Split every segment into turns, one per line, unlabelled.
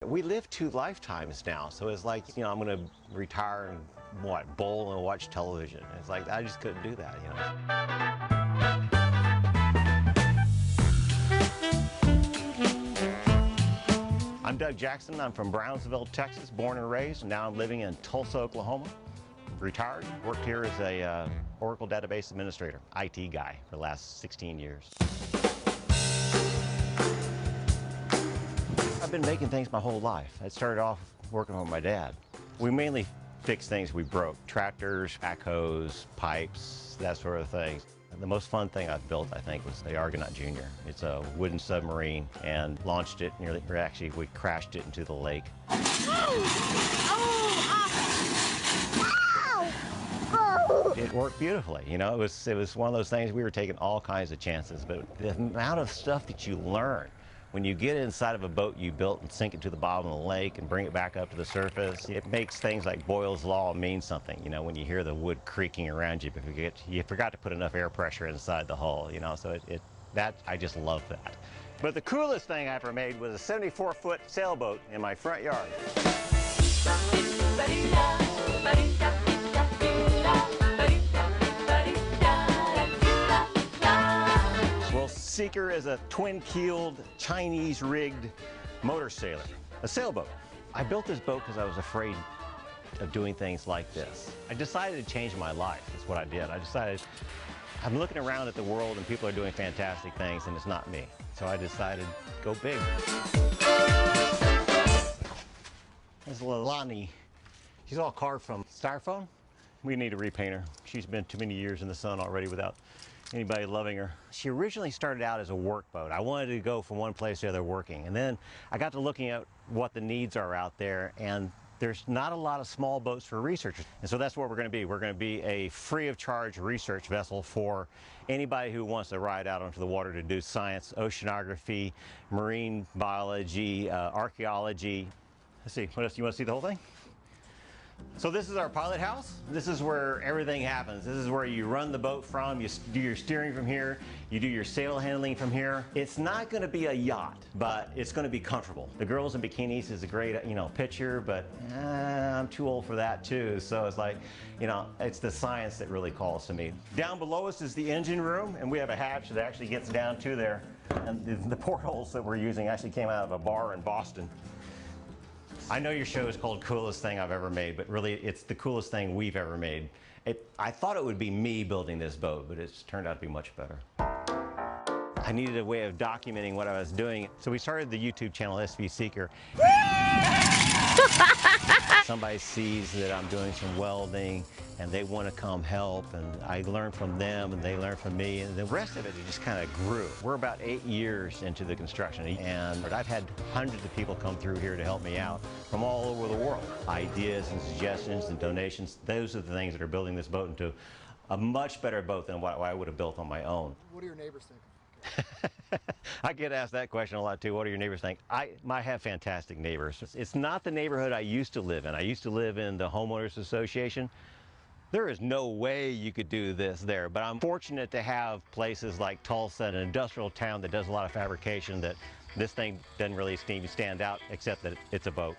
We live 2 lifetimes now, so it's like, you know, I'm going to retire and what, bowl and watch television. It's like, I just couldn't do that, you know. I'm Doug Jackson. I'm from Brownsville, Texas, born and raised. Now I'm living in Tulsa, Oklahoma. Retired, worked here as a Oracle database administrator, IT guy for the last 16 years. I've been making things my whole life. I started off working with my dad. We mainly fix things we broke, tractors, backhoes, pipes, that sort of thing. And the most fun thing I've built, I think, was the Argonaut Jr. It's a wooden submarine, and launched it nearly, or actually we crashed it into the lake. It worked beautifully, you know. It was one of those things, we were taking all kinds of chances, but the amount of stuff that you learn when you get inside of a boat you built and sink it to the bottom of the lake and bring it back up to the surface, it makes things like Boyle's Law mean something, you know, when you hear the wood creaking around you, but you forgot to put enough air pressure inside the hull, you know, so I just love that. But the coolest thing I ever made was a 74-foot sailboat in my front yard. Seeker is a twin-keeled, Chinese-rigged motor sailor, a sailboat. I built this boat because I was afraid of doing things like this. I decided to change my life, is what I did. I decided, I'm looking around at the world and people are doing fantastic things and it's not me. So I decided, go big. There's Lilani. She's all carved from styrofoam. We need a repainter. She's been too many years in the sun already without anybody loving her. She originally started out as a work boat. I wanted to go from one place to the other working. And then I got to looking at what the needs are out there, and there's not a lot of small boats for researchers. And so that's what we're going to be. We're going to be a free of charge research vessel for anybody who wants to ride out onto the water to do science, oceanography, marine biology, archaeology. Let's see, what else? You want to see the whole thing? So this is our pilot house. This is where everything happens. This is where you run the boat from. You do your steering from here. You do your sail handling from here. It's not going to be a yacht, but it's going to be comfortable. The girls in bikinis is a great, you know, picture, but I'm too old for that too. So it's like, you know, it's the science that really calls to me. Down below us is the engine room, and we have a hatch that actually gets down to there. And the portholes that we're using actually came out of a bar in Boston. I know your show is called Coolest Thing I've Ever Made, but really it's the coolest thing we've ever made. I thought it would be me building this boat, but it's turned out to be much better. I needed a way of documenting what I was doing, so we started the YouTube channel SV Seeker. Somebody sees that I'm doing some welding and they want to come help, and I learn from them and they learn from me, and the rest of it just kind of grew. We're about 8 years into the construction, and I've had hundreds of people come through here to help me out from all over the world. Ideas and suggestions and donations, those are the things that are building this boat into a much better boat than what I would have built on my own.
What do your neighbors think?
I get asked that question a lot too. What do your neighbors think? I have fantastic neighbors. It's not the neighborhood I used to live in. I used to live in the homeowners association. There is no way you could do this there, but I'm fortunate to have places like Tulsa, an industrial town that does a lot of fabrication, that this thing doesn't really even stand out except that it's a boat.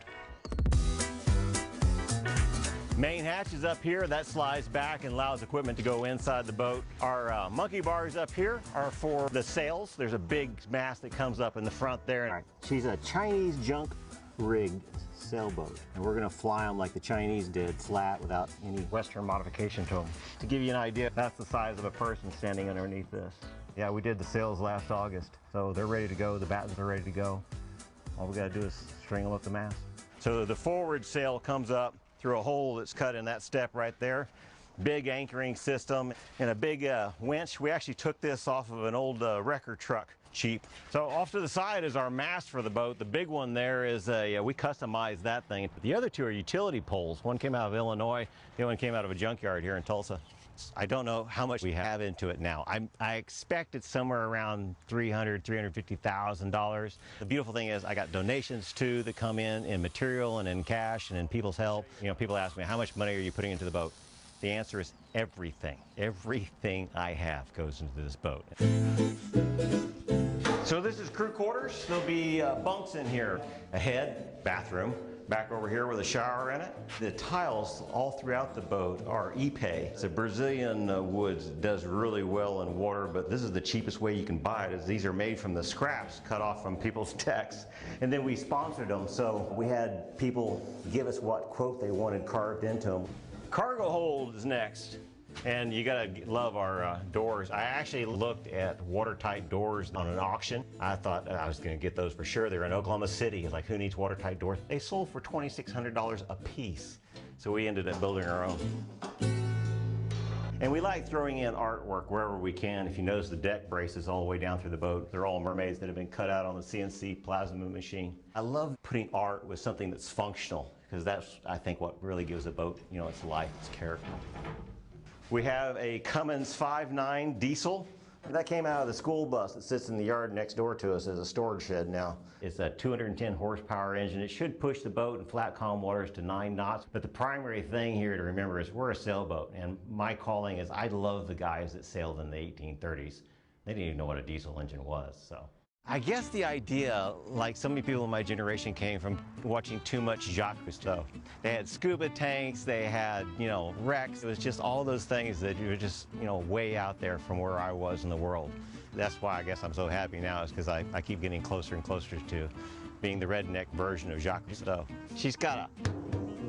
Main hatch is up here. That slides back and allows equipment to go inside the boat. Our monkey bars up here are for the sails. There's a big mast that comes up in the front there. Right. She's a Chinese junk rigged sailboat, and we're going to fly them like the Chinese did, flat, without any Western modification to them. To give you an idea, that's the size of a person standing underneath this. Yeah, we did the sails last August, so they're ready to go. The battens are ready to go. All we got to do is string them up the mast. So the forward sail comes up through a hole that's cut in that step right there. Big anchoring system and a big winch. We actually took this off of an old wrecker truck, cheap. So off to the side is our mast for the boat. The big one there is we customized that thing. The other two are utility poles. One came out of Illinois, the other one came out of a junkyard here in Tulsa. I don't know how much we have into it now. I expect it's somewhere around $300,000, $350,000. The beautiful thing is I got donations too that come in material and in cash and in people's help. You know, people ask me, how much money are you putting into the boat? The answer is everything. Everything I have goes into this boat. So this is crew quarters. There'll be bunks in here. A head, bathroom, back over here with a shower in it. The tiles all throughout the boat are EP. It's a Brazilian woods. It does really well in water, but this is the cheapest way you can buy it, is these are made from the scraps cut off from people's decks. And then we sponsored them, so we had people give us what quote they wanted carved into them. Cargo hold is next. And you gotta love our doors. I actually looked at watertight doors on an auction. I thought I was gonna get those for sure. They're in Oklahoma City. Like, who needs watertight doors? They sold for $2,600 a piece. So we ended up building our own. And we like throwing in artwork wherever we can. If you notice, the deck braces all the way down through the boat, they're all mermaids that have been cut out on the CNC plasma machine. I love putting art with something that's functional, because that's, I think, what really gives a boat, you know, its life, its character. We have a Cummins 5.9 diesel. That came out of the school bus that sits in the yard next door to us as a storage shed now. It's a 210 horsepower engine. It should push the boat in flat calm waters to 9 knots. But the primary thing here to remember is we're a sailboat. And my calling is, I love the guys that sailed in the 1830s. They didn't even know what a diesel engine was, so. I guess the idea, like so many people in my generation, came from watching too much Jacques Cousteau. They had scuba tanks, they had, you know, wrecks. It was just all those things that you were just, you know, way out there from where I was in the world. That's why I guess I'm so happy now, is because I keep getting closer and closer to being the redneck version of Jacques Cousteau. She's got a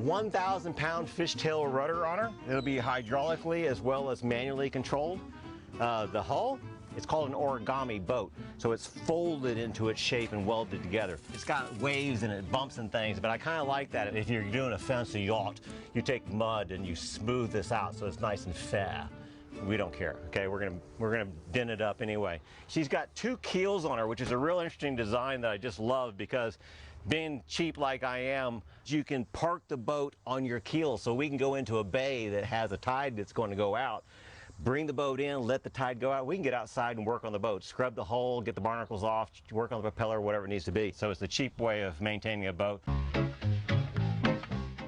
1,000-pound fishtail rudder on her. It'll be hydraulically as well as manually controlled. The hull, it's called an origami boat, so it's folded into its shape and welded together. It's got waves and it bumps and things, but I kind of like that. If you're doing a fancy yacht, you take mud and you smooth this out so it's nice and fair. We don't care, okay? We're gonna dent it up anyway. She's got 2 keels on her, which is a real interesting design that I just love, because being cheap like I am, you can park the boat on your keel, so we can go into a bay that has a tide that's going to go out. Bring the boat in, let the tide go out. We can get outside and work on the boat, scrub the hull, get the barnacles off, work on the propeller, whatever it needs to be. So it's the cheap way of maintaining a boat.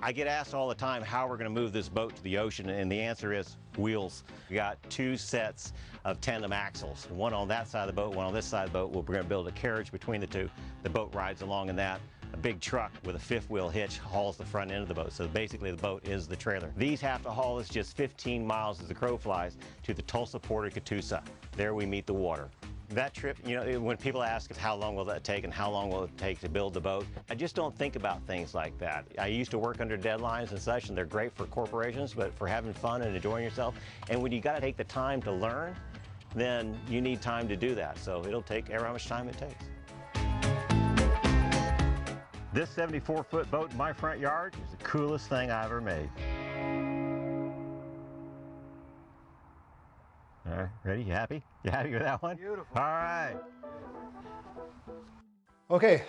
I get asked all the time how we're going to move this boat to the ocean, and the answer is wheels. We got 2 sets of tandem axles, one on that side of the boat, one on this side of the boat. We're going to build a carriage between the 2. The boat rides along in that. A big truck with a 5th wheel hitch hauls the front end of the boat. So basically the boat is the trailer. These have to haul us just 15 miles as the crow flies to the Tulsa port of Catoosa. There we meet the water. That trip, you know, when people ask us how long will that take and how long will it take to build the boat, I just don't think about things like that. I used to work under deadlines and such, and they're great for corporations, but for having fun and enjoying yourself. And when you got to take the time to learn, then you need time to do that. So it'll take how much time it takes. This 74-foot boat in my front yard is the coolest thing I ever made. All right, ready? You happy? You happy with that one?
Beautiful.
All right.
Okay.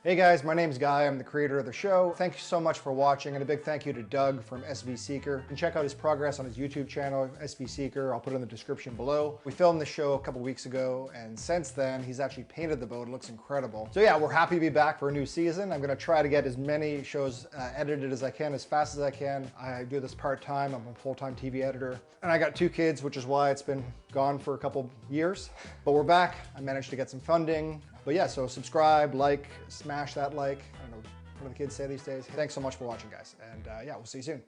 Hey guys, my name's Guy. I'm the creator of the show. Thank you so much for watching, and a big thank you to Doug from SV Seeker. You can check out his progress on his YouTube channel, SV Seeker. I'll put it in the description below. We filmed the show a couple weeks ago, and since then, he's actually painted the boat. It looks incredible. So yeah, we're happy to be back for a new season. I'm gonna try to get as many shows edited as I can, as fast as I can. I do this part-time. I'm a full-time TV editor. And I got 2 kids, which is why it's been gone for a couple years. But we're back. I managed to get some funding. But yeah, so subscribe, like, smash that like. I don't know, what do the kids say these days? Thanks so much for watching, guys. And yeah, we'll see you soon.